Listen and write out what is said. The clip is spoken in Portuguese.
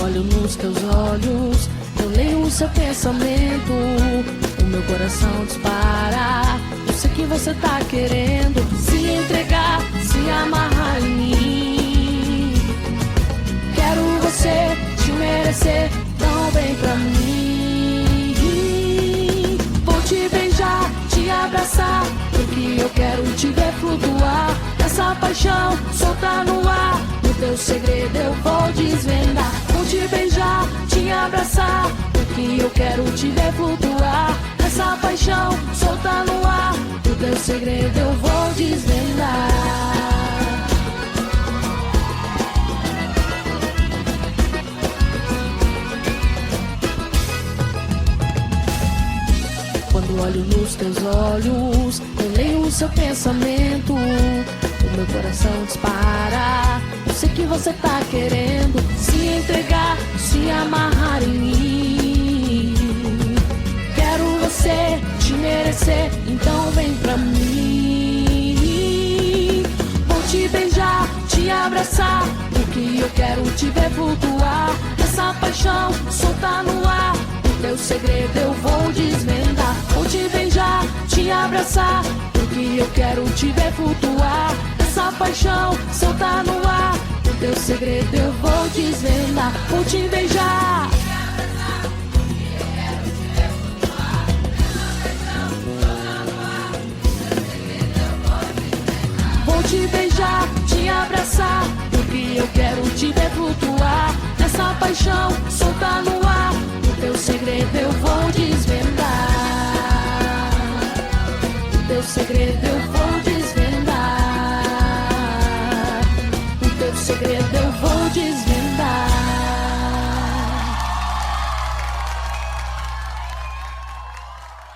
olho nos teus olhos, eu leio o seu pensamento. O meu coração dispara. Eu sei que você tá querendo se entregar, se amarrar em mim. Quero você te merecer, então vem pra mim. Vou te beijar, te abraçar, porque eu quero te ver flutuar. Essa paixão solta no ar, o teu segredo eu vou desvendar. Vou te beijar, te abraçar, porque eu quero te ver flutuar. Essa paixão solta no ar, o teu segredo eu vou desvendar. Quando olho nos teus olhos, eu leio o seu pensamento. O meu coração dispara. Eu sei que você tá querendo se entregar, se amarrar em mim. Quero você te merecer, então vem pra mim. Vou te beijar, te abraçar, porque eu quero te ver flutuar. Essa paixão solta no ar, o teu segredo eu vou desvendar. Vou te beijar, te abraçar, porque eu quero te ver flutuar. Essa paixão solta no ar, o teu segredo eu vou desvendar. Vou te beijar, vou te beijar, te abraçar, porque eu quero te ver flutuar. Essa paixão solta no ar, o teu segredo eu vou desvendar. O teu segredo eu vou desvendar. O teu segredo eu vou desvendar.